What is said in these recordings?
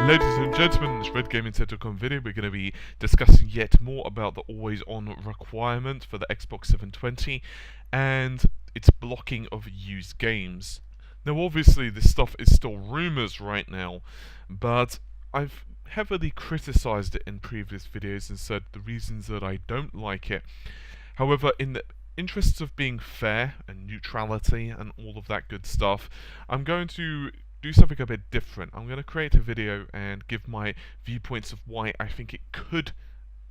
Ladies and gentlemen, in this Red Gaming Center.com video, we're going to be discussing yet more about the always-on requirement for the Xbox 720 and its blocking of used games. Now, obviously, this stuff is still rumors right now, but I've heavily criticized it in previous videos and said the reasons that I don't like it. However, in the interests of being fair and neutrality and all of that good stuff, I'm going to do something a bit different. I'm going to create a video and give my viewpoints of why I think it could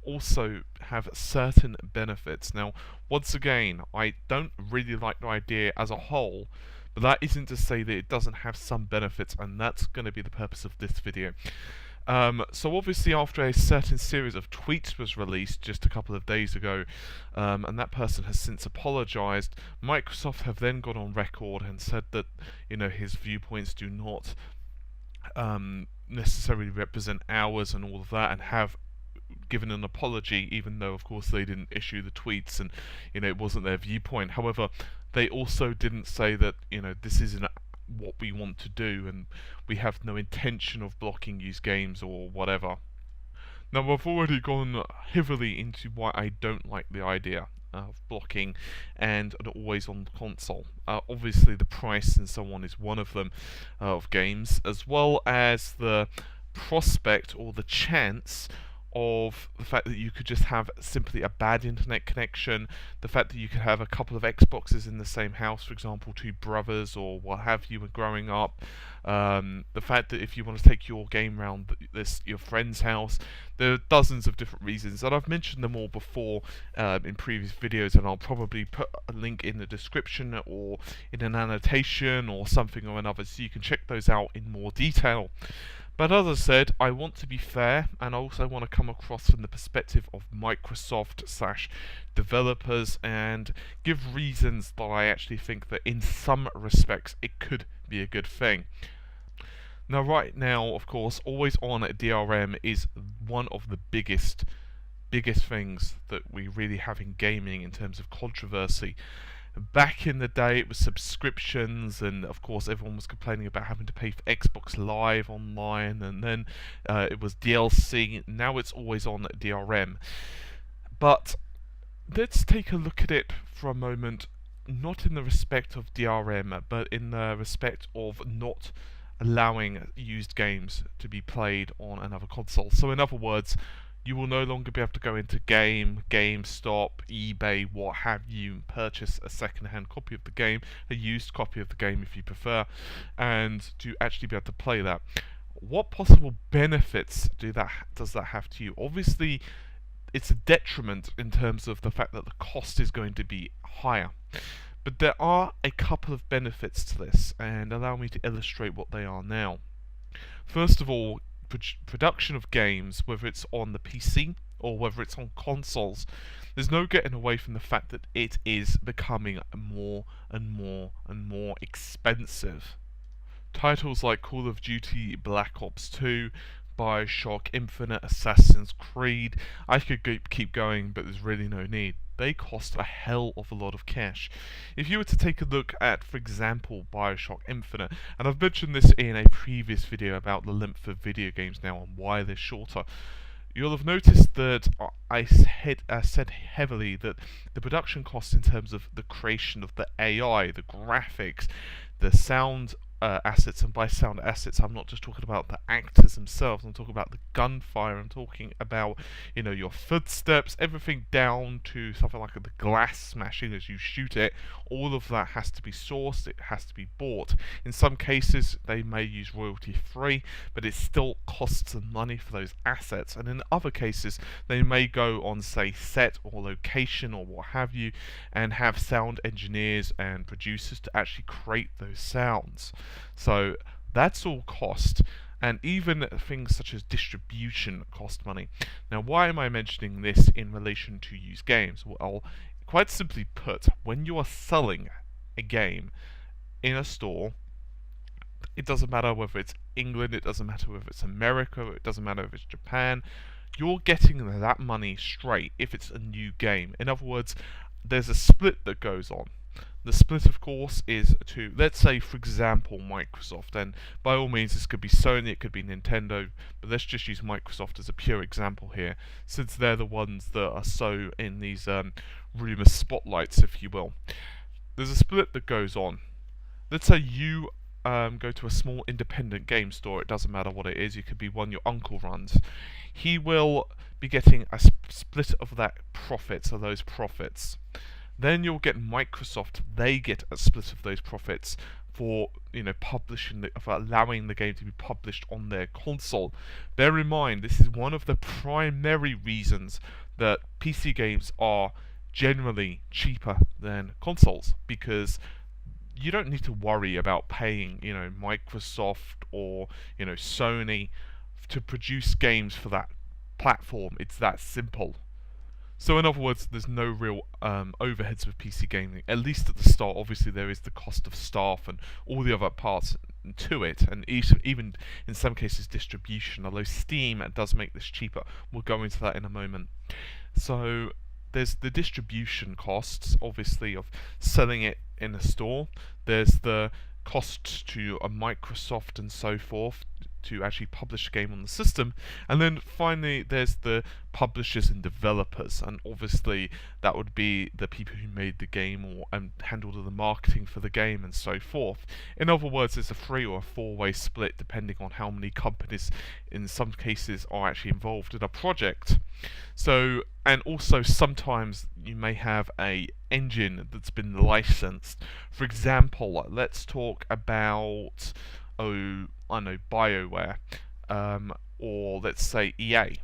also have certain benefits. Now, once again, I don't really like the idea as a whole, but that isn't to say that it doesn't have some benefits, and that's going to be the purpose of this video. So obviously after a certain series of tweets was released just a couple of days ago, and that person has since apologized, Microsoft have then gone on record and said that, his viewpoints do not necessarily represent ours and all of that, and have given an apology, even though of course they didn't issue the tweets and it wasn't their viewpoint. However, they also didn't say that this isn't what we want to do and we have no intention of blocking used games or whatever. Now, I've already gone heavily into why I don't like the idea of blocking and an always-on console. Obviously the price and so on is one of them, of games, as well as the prospect or the chance of the fact that you could just have simply a bad internet connection, the fact that you could have a couple of Xboxes in the same house, for example, two brothers or what have you when growing up, the fact that if you want to take your game round your friend's house, there are dozens of different reasons, and I've mentioned them all before in previous videos, and I'll probably put a link in the description or in an annotation or something or another so you can check those out in more detail. But as I said, I want to be fair, and I also want to come across from the perspective of Microsoft / developers and give reasons that I actually think that in some respects it could be a good thing. Now, right now, of course, always on DRM is one of the biggest things that we really have in gaming in terms of controversy. Back in the day, it was subscriptions, and of course everyone was complaining about having to pay for Xbox Live online, and then it was DLC. Now it's always on DRM. But let's take a look at it for a moment, not in the respect of DRM, but in the respect of not allowing used games to be played on another console. So in other words, you will no longer be able to go into GameStop, eBay, what have you, and purchase a second-hand copy of the game, a used copy of the game if you prefer, and to actually be able to play that. What possible benefits does that have to you? Obviously, it's a detriment in terms of the fact that the cost is going to be higher. But there are a couple of benefits to this, and allow me to illustrate what they are now. First of all, production of games, whether it's on the PC or whether it's on consoles, there's no getting away from the fact that it is becoming more and more expensive. Titles like Call of Duty, Black Ops 2, BioShock Infinite, Assassin's Creed, I could keep going, but there's really no need. They cost a hell of a lot of cash. If you were to take a look at, for example, BioShock Infinite, and I've mentioned this in a previous video about the length of video games now and why they're shorter, you'll have noticed that I said heavily that the production costs in terms of the creation of the AI, the graphics, the sound assets, and by sound assets I'm not just talking about the actors themselves, I'm talking about the gunfire, I'm talking about your footsteps, everything down to something like the glass smashing as you shoot it. All of that has to be sourced, it has to be bought. In some cases they may use royalty free, but it still costs them money for those assets, and in other cases they may go on, say, set or location or what have you, and have sound engineers and producers to actually create those sounds. So that's all cost, and even things such as distribution cost money. Now, why am I mentioning this in relation to used games? Well, quite simply put, when you are selling a game in a store, it doesn't matter whether it's England, it doesn't matter whether it's America, it doesn't matter if it's Japan, you're getting that money straight if it's a new game. In other words, there's a split that goes on. The split, of course, is to, let's say, for example, Microsoft, and by all means, this could be Sony, it could be Nintendo, but let's just use Microsoft as a pure example here, since they're the ones that are so in these rumour spotlights, if you will. There's a split that goes on. Let's say you go to a small independent game store, it doesn't matter what it is, it could be one your uncle runs. He will be getting a split of that profits, of those profits. Then you'll get Microsoft, they get a split of those profits for publishing, for allowing the game to be published on their console. Bear in mind, this is one of the primary reasons that PC games are generally cheaper than consoles, because you don't need to worry about paying, Microsoft or, Sony to produce games for that platform. It's that simple. So in other words, there's no real overheads with PC gaming, at least at the start. Obviously there is the cost of staff and all the other parts to it, and even in some cases distribution, although Steam does make this cheaper. We'll go into that in a moment. So there's the distribution costs, obviously, of selling it in a store. There's the cost to a Microsoft and so forth to actually publish a game on the system, and then finally there's the publishers and developers, and obviously that would be the people who made the game or handled all the marketing for the game and so forth. In other words, it's a 3 or a 4-way split depending on how many companies in some cases are actually involved in a project. So, and also sometimes you may have a engine that's been licensed. For example, let's talk about BioWare, or let's say EA.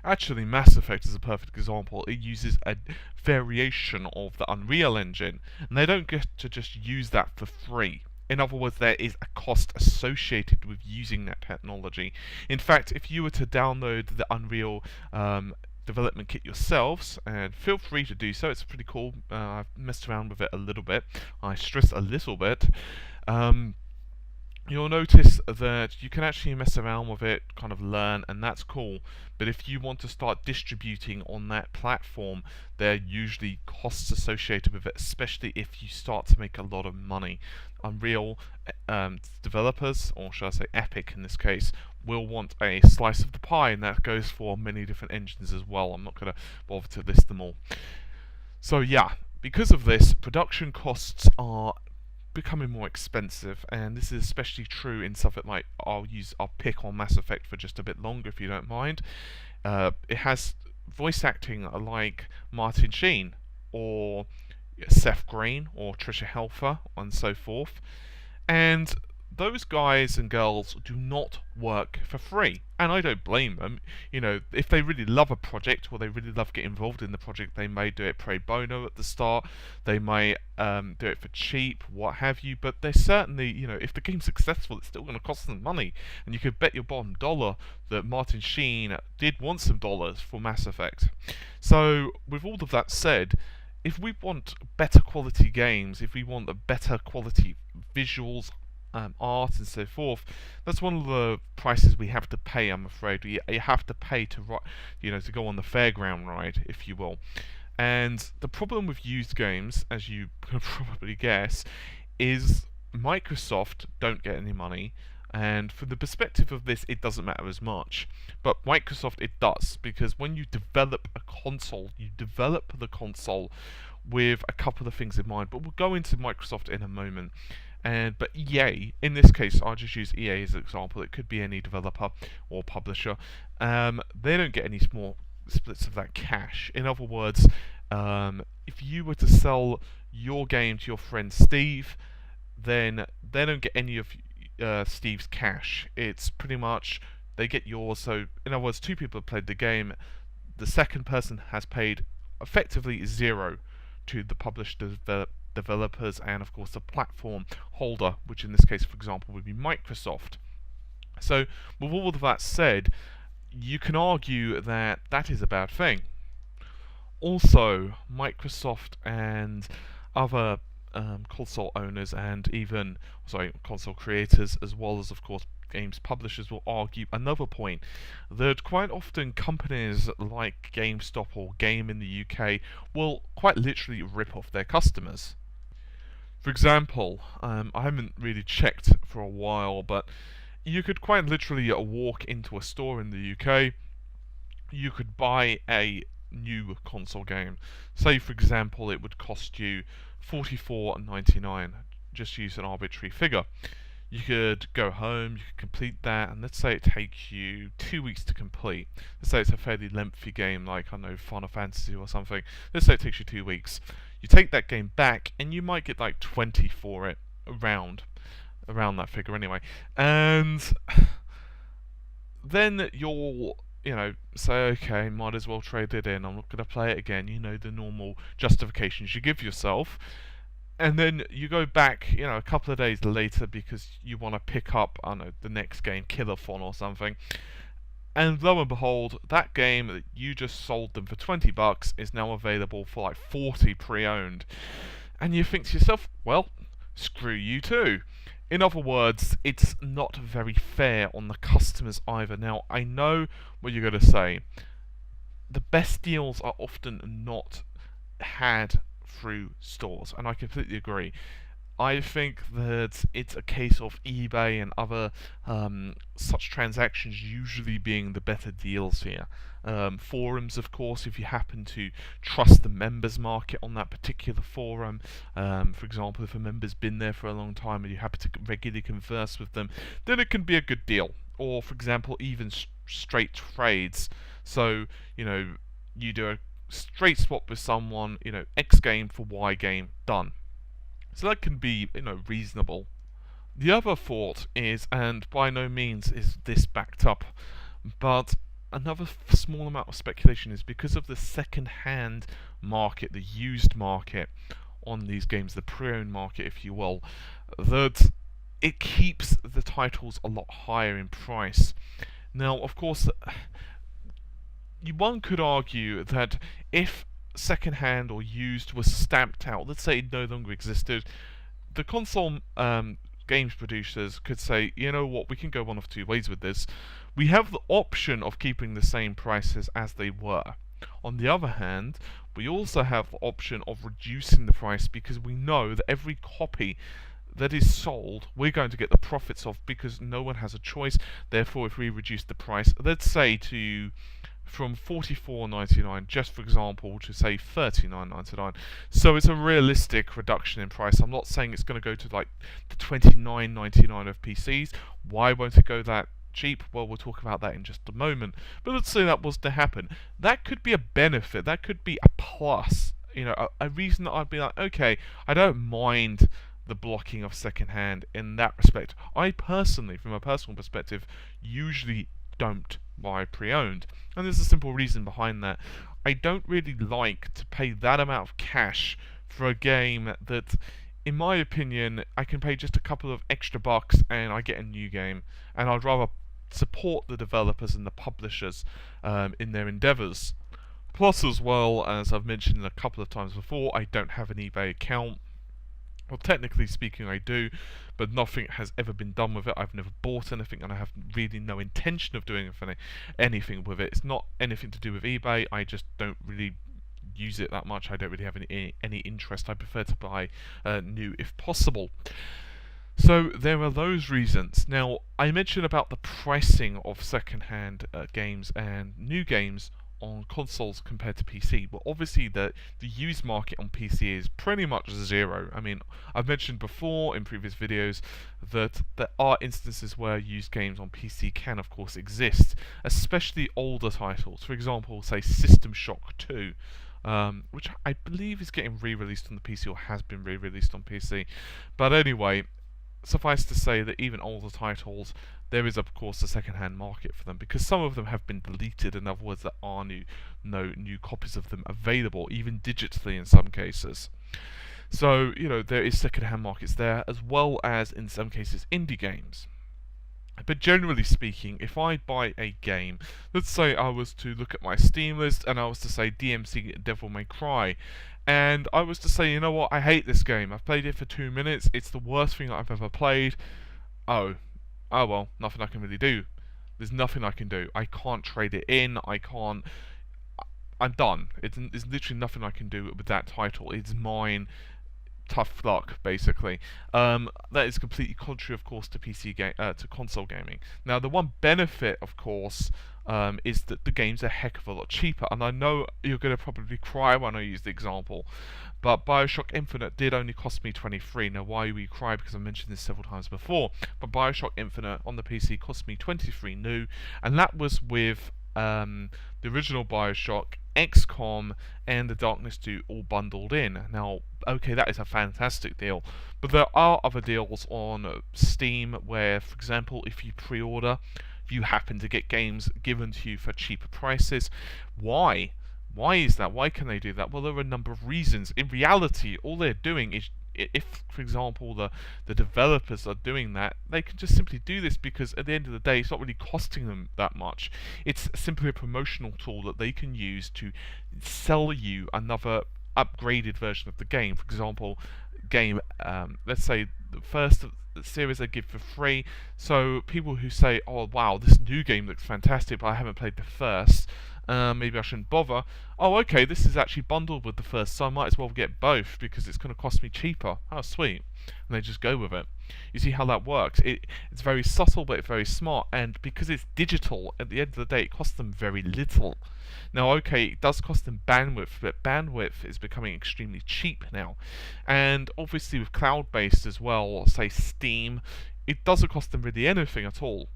Actually, Mass Effect is a perfect example. It uses a variation of the Unreal Engine, and they don't get to just use that for free. In other words, there is a cost associated with using that technology. In fact, if you were to download the Unreal development kit yourselves, and feel free to do so, it's pretty cool. I've messed around with it a little bit. I stress a little bit. You'll notice that you can actually mess around with it, kind of learn, and that's cool. But if you want to start distributing on that platform, there are usually costs associated with it, especially if you start to make a lot of money. Unreal developers, or should I say Epic in this case, will want a slice of the pie, and that goes for many different engines as well. I'm not going to bother to list them all. So yeah, because of this, production costs are becoming more expensive, and this is especially true in something like, I'll pick on Mass Effect for just a bit longer if you don't mind. It has voice acting like Martin Sheen or Seth Green or Trisha Helfer and so forth, and those guys and girls do not work for free, and I don't blame them. If they really love a project or they really love getting involved in the project, they may do it pro bono at the start, they may do it for cheap, what have you, but they certainly, if the game's successful, it's still going to cost them money, and you could bet your bottom dollar that Martin Sheen did want some dollars for Mass Effect. So, with all of that said, if we want better quality games, if we want a better quality visuals, art and so forth, that's one of the prices we have to pay. I'm afraid you have to pay to go on the fairground ride, if you will. And the problem with used games, as you can probably guess, is Microsoft don't get any money. And from the perspective of this, it doesn't matter as much. But Microsoft, it does, because when you develop a console, you develop the console with a couple of things in mind. But we'll go into Microsoft in a moment. But EA, in this case, I'll just use EA as an example. It could be any developer or publisher. They don't get any small splits of that cash. In other words, if you were to sell your game to your friend Steve, then they don't get any of Steve's cash. It's pretty much they get yours. So, in other words, two people have played the game. The second person has paid effectively zero to the published developers and of course the platform holder, which in this case, for example, would be Microsoft. So with all of that said, you can argue that that is a bad thing. Also, Microsoft and other console owners and even console creators, as well as of course games publishers, will argue another point, that quite often companies like GameStop or Game in the UK will quite literally rip off their customers. For example, I haven't really checked for a while, but you could quite literally walk into a store in the UK. You could buy a new console game. Say, for example, it would cost you $44.99. Just use an arbitrary figure. You could go home, you could complete that, and let's say it takes you 2 weeks to complete. Let's say it's a fairly lengthy game, like, I don't know, Final Fantasy or something. Let's say it takes you 2 weeks. You take that game back, and you might get like 20 for it, around that figure anyway. And then you'll, say, okay, might as well trade it in. I'm not going to play it again. The normal justifications you give yourself. And then you go back, a couple of days later because you want to pick up, I don't know, the next game, Killerphone or something. And lo and behold, that game that you just sold them for $20 is now available for like 40 pre-owned. And you think to yourself, well, screw you too. In other words, it's not very fair on the customers either. Now, I know what you're going to say. The best deals are often not had through stores, and I completely agree. I think that it's a case of eBay and other such transactions usually being the better deals here. Forums, of course, if you happen to trust the members market on that particular forum, for example, if a member's been there for a long time and you happen to regularly converse with them, then it can be a good deal. Or, for example, even straight trades. So, you do a straight swap with someone, X game for Y game, done. So that can be, reasonable. The other thought is, and by no means is this backed up, but another small amount of speculation is because of the second-hand market, the used market on these games, the pre-owned market, if you will, that it keeps the titles a lot higher in price. Now, of course, one could argue that if second-hand or used was stamped out, let's say it no longer existed, the console games producers could say, you know what, we can go one of two ways with this. We have the option of keeping the same prices as they were. On the other hand, we also have the option of reducing the price because we know that every copy that is sold, we're going to get the profits of because no one has a choice. Therefore, if we reduce the price, let's say from $44.99, just for example, to say $39.99. So it's a realistic reduction in price. I'm not saying it's going to go to like the $29.99 of PCs. Why won't it go that cheap? Well, we'll talk about that in just a moment. But let's say that was to happen. That could be a benefit. That could be a plus. A reason that I'd be like, okay, I don't mind the blocking of secondhand in that respect. I personally, from a personal perspective, usually don't buy pre-owned, and there's a simple reason behind that. I don't really like to pay that amount of cash for a game that, in my opinion, I can pay just a couple of extra bucks and I get a new game, and I'd rather support the developers and the publishers in their endeavours. Plus, as well, as I've mentioned a couple of times before, I don't have an eBay account. Well, technically speaking, I do, but nothing has ever been done with it. I've never bought anything, and I have really no intention of doing anything with it. It's not anything to do with eBay. I just don't really use it that much. I don't really have any interest. I prefer to buy new if possible. So there are those reasons. Now, I mentioned about the pricing of second-hand games and new games on consoles compared to PC. Well, obviously the used market on PC is pretty much zero. I mean, I've mentioned before in previous videos that there are instances where used games on PC can of course exist, especially older titles. For example, say System Shock 2, which I believe is getting re-released on the PC or has been re-released on PC. But anyway, suffice to say that even older titles, there is of course a second-hand market for them because some of them have been deleted. In other words, there are no new copies of them available, even digitally in some cases. So, there is second-hand markets there, as well as in some cases indie games. But generally speaking, if I buy a game, let's say I was to look at my Steam list and I was to say DMC Devil May Cry, and I was to say, you know what, I hate this game. I've played it for 2 minutes. It's the worst thing I've ever played. Oh well, nothing I can really do. There's nothing I can do. I can't trade it in. I'm done. There's literally nothing I can do with that title. It's mine tough luck, basically. That is completely contrary, of course, to to console gaming. Now, the one benefit, of course, is that the games are a heck of a lot cheaper. And I know you're going to probably cry when I use the example, but Bioshock Infinite did only cost me 23. Now, why we cry? Because I mentioned this several times before. But Bioshock Infinite on the PC cost me 23 new, and that was with the original Bioshock, XCOM, and The Darkness 2 all bundled in. Now, okay, that is a fantastic deal, but there are other deals on Steam where, for example, if you pre-order, you happen to get games given to you for cheaper prices. Why? Why is that? Why can they do that? Well, there are a number of reasons. In reality, all they're doing is, if, for example, the developers are doing that, they can just simply do this because at the end of the day, it's not really costing them that much. It's simply a promotional tool that they can use to sell you another upgraded version of the game. For example, let's say the first series they give for free. So people who say, "Oh wow, this new game looks fantastic, but I haven't played the first. Maybe I shouldn't bother." Oh, okay, this is actually bundled with the first, so I might as well get both because it's going to cost me cheaper. Oh, sweet. And they just go with it. You see how that works? It's very subtle, but it's very smart. And because it's digital, at the end of the day, it costs them very little. Now, okay, it does cost them bandwidth, but bandwidth is becoming extremely cheap now. And obviously with cloud-based as well, say Steam, it doesn't cost them really anything at all.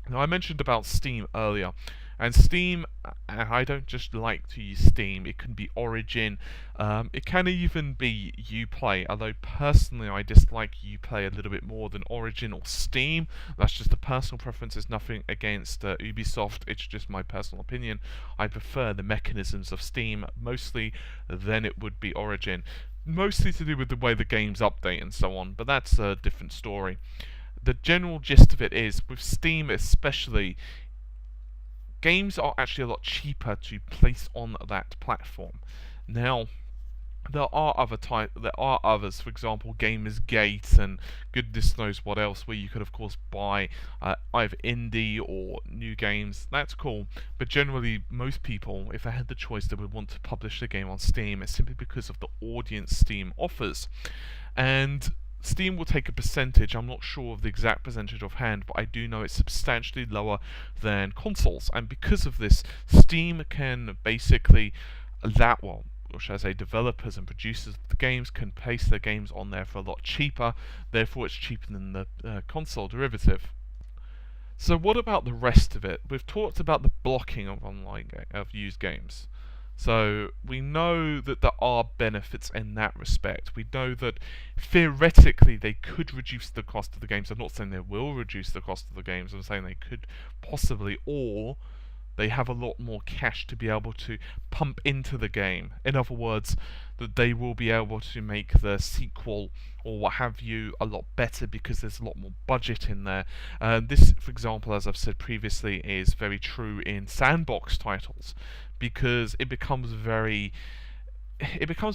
Now, I mentioned about Steam earlier, and Steam, and I don't just like to use Steam, it can be Origin, it can even be Uplay, although personally I dislike Uplay a little bit more than Origin or Steam. That's just a personal preference, it's nothing against Ubisoft, it's just my personal opinion. I prefer the mechanisms of Steam mostly than it would be Origin. Mostly to do with the way the games update and so on, but that's a different story. The general gist of it is, with Steam especially, games are actually a lot cheaper to place on that platform. Now, there are others, for example, Gamersgate and goodness knows what else, where you could of course buy either indie or new games. That's cool, but generally most people, if they had the choice, they would want to publish the game on Steam. It's simply because of the audience Steam offers, and Steam will take a percentage. I'm not sure of the exact percentage offhand, but I do know it's substantially lower than consoles. And because of this, Steam can basically or should I say, developers and producers of the games can place their games on there for a lot cheaper. Therefore, it's cheaper than the console derivative. So what about the rest of it? We've talked about the blocking of of used games. So we know that there are benefits in that respect. We know that theoretically they could reduce the cost of the games. I'm not saying they will reduce the cost of the games. I'm saying they could possibly, or they have a lot more cash to be able to pump into the game. In other words, that they will be able to make the sequel or what have you a lot better because there's a lot more budget in there. This, for example, as I've said previously, is very true in sandbox titles because it becomes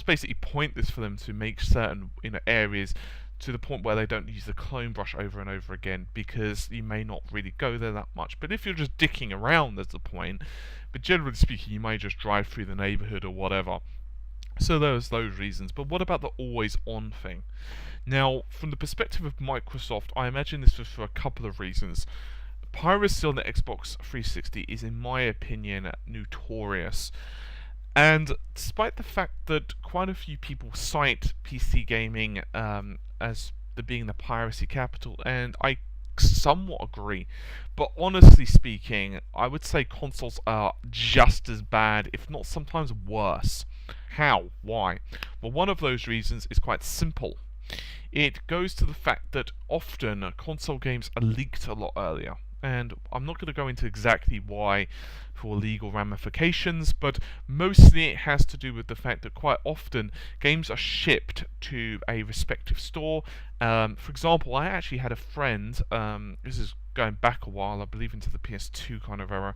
basically pointless for them to make certain areas to the point where they don't use the clone brush over and over again because you may not really go there that much. But if you're just dicking around, there's the point. But generally speaking, you may just drive through the neighborhood or whatever. So there's those reasons. But what about the always on thing? Now, from the perspective of Microsoft, I imagine this was for a couple of reasons. Piracy on the Xbox 360 is, in my opinion, notorious. And despite the fact that quite a few people cite PC gaming as being the piracy capital, and I somewhat agree, but honestly speaking, I would say consoles are just as bad, if not sometimes worse. How? Why? Well, one of those reasons is quite simple. It goes to the fact that often console games are leaked a lot earlier. And I'm not going to go into exactly why for legal ramifications, but mostly it has to do with the fact that quite often games are shipped to a respective store. For example, I actually had a friend, this is going back a while, I believe into the PS2 kind of era,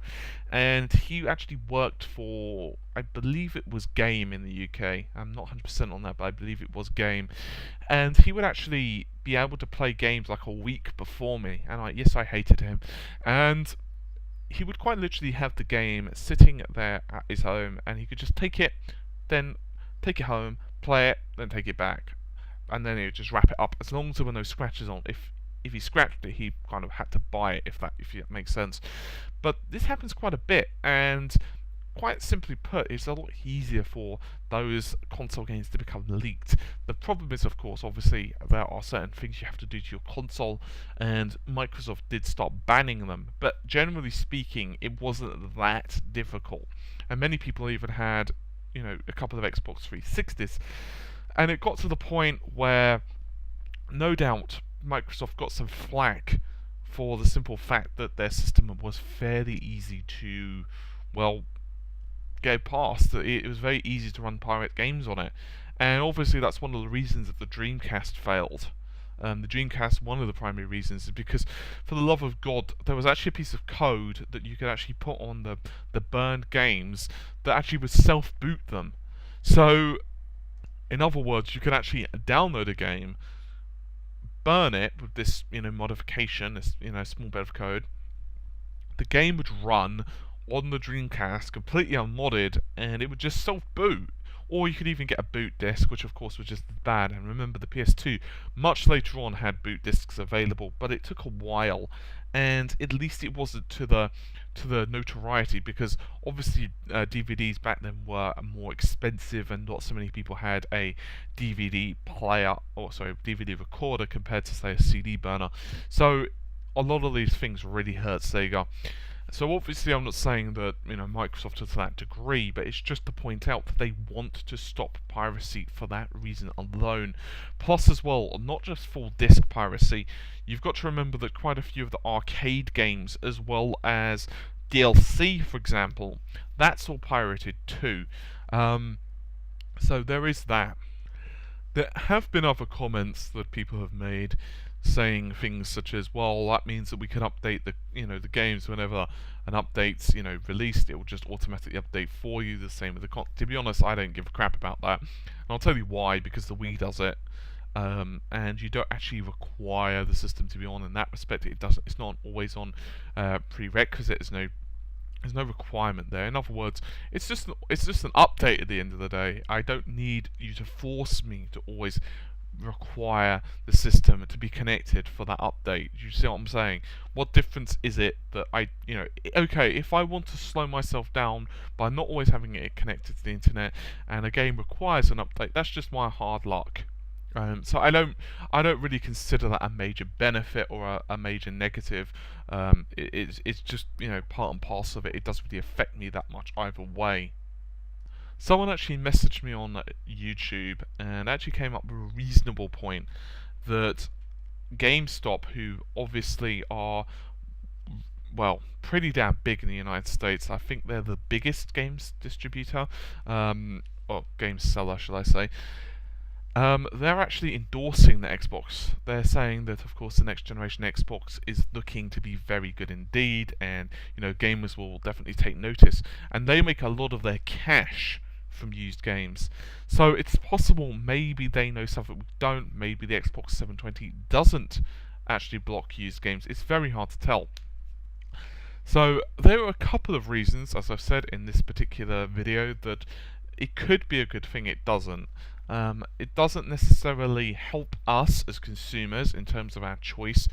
and he actually worked for, I believe it was Game in the UK. I'm not 100% on that, but I believe it was Game. And he would actually be able to play games like a week before me, and I hated him. And he would quite literally have the game sitting there at his home, and he could just take it, then take it home, play it, then take it back. and then he would just wrap it up as long as there were no scratches on. If he scratched it, he kind of had to buy it, if that makes sense. But this happens quite a bit, and quite simply put, it's a lot easier for those console games to become leaked. The problem is, of course, obviously, there are certain things you have to do to your console, and Microsoft did start banning them. But generally speaking, it wasn't that difficult. And many people even had, a couple of Xbox 360s. And it got to the point where, no doubt, Microsoft got some flack for the simple fact that their system was fairly easy to, well, go past. It was very easy to run pirate games on it, and obviously that's one of the reasons that the Dreamcast failed. The Dreamcast, one of the primary reasons, is because, for the love of God, there was actually a piece of code that you could actually put on the burned games that actually would self-boot them. So, in other words, you could actually download a game, burn it with this, modification, this, small bit of code. The game would run on the Dreamcast completely unmodded, and it would just self-boot. Or you could even get a boot disc, which of course was just as bad. And remember, the PS2 much later on had boot discs available, but it took a while, and at least it wasn't to the notoriety, because obviously DVDs back then were more expensive, and not so many people had a DVD player, or sorry, DVD recorder compared to, say, a CD burner. So a lot of these things really hurt Sega. So obviously I'm not saying that Microsoft is to that degree, but it's just to point out that they want to stop piracy for that reason alone. Plus as well, not just full disc piracy, you've got to remember that quite a few of the arcade games, as well as DLC, for example, that's all pirated too. So there is that. There have been other comments that people have made, saying things such as, well, that means that we can update the games whenever an update's released. It will just automatically update for you. The same with to be honest, I don't give a crap about that, and I'll tell you why. Because the Wii does it, and you don't actually require the system to be on in that respect. It doesn't. It's not always on prerequisite. There's no requirement there. In other words, it's just an update at the end of the day. I don't need you to force me to always require the system to be connected for that update. You see what I'm saying? What difference is it that okay, if I want to slow myself down by not always having it connected to the internet, and a game requires an update, that's just my hard luck. So I don't really consider that a major benefit or a major negative. It's just part and parcel of it. It doesn't really affect me that much either way. Someone actually messaged me on YouTube and actually came up with a reasonable point that GameStop, who obviously are, well, pretty damn big in the United States, I think they're the biggest games distributor, or games seller, shall I say, they're actually endorsing the Xbox. They're saying that, of course, the next generation Xbox is looking to be very good indeed, and gamers will definitely take notice. And they make a lot of their cash from used games. So it's possible maybe they know something we don't. Maybe the Xbox 720 doesn't actually block used games. It's very hard to tell. So there are a couple of reasons, as I've said in this particular video, that it could be a good thing. It doesn't. It doesn't necessarily help us as consumers in terms of our choice,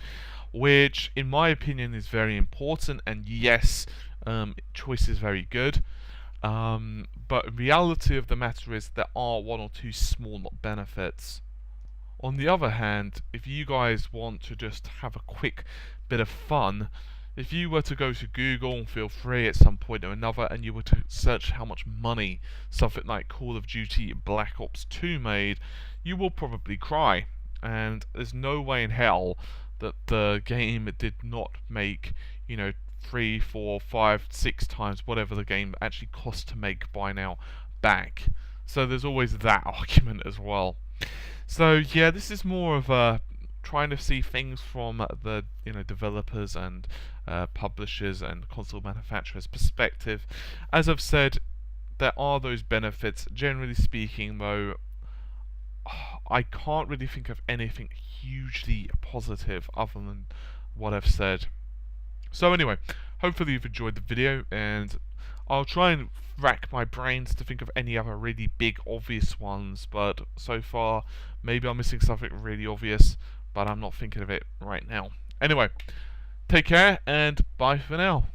which in my opinion is very important. And yes, choice is very good. But reality of the matter is there are one or two small benefits. On the other hand, if you guys want to just have a quick bit of fun, if you were to go to Google, feel free at some point or another, and you were to search how much money something like Call of Duty Black Ops 2 made, you will probably cry. And there's no way in hell that the game did not make, 3, 4, 5, 6 times whatever the game actually cost to make by now back. So there's always that argument as well. So yeah, this is more of a trying to see things from the developers and publishers and console manufacturers' perspective. As I've said, there are those benefits. Generally speaking, though, I can't really think of anything hugely positive other than what I've said. So anyway, hopefully you've enjoyed the video, and I'll try and rack my brains to think of any other really big obvious ones, but so far maybe I'm missing something really obvious, but I'm not thinking of it right now. Anyway, take care and bye for now.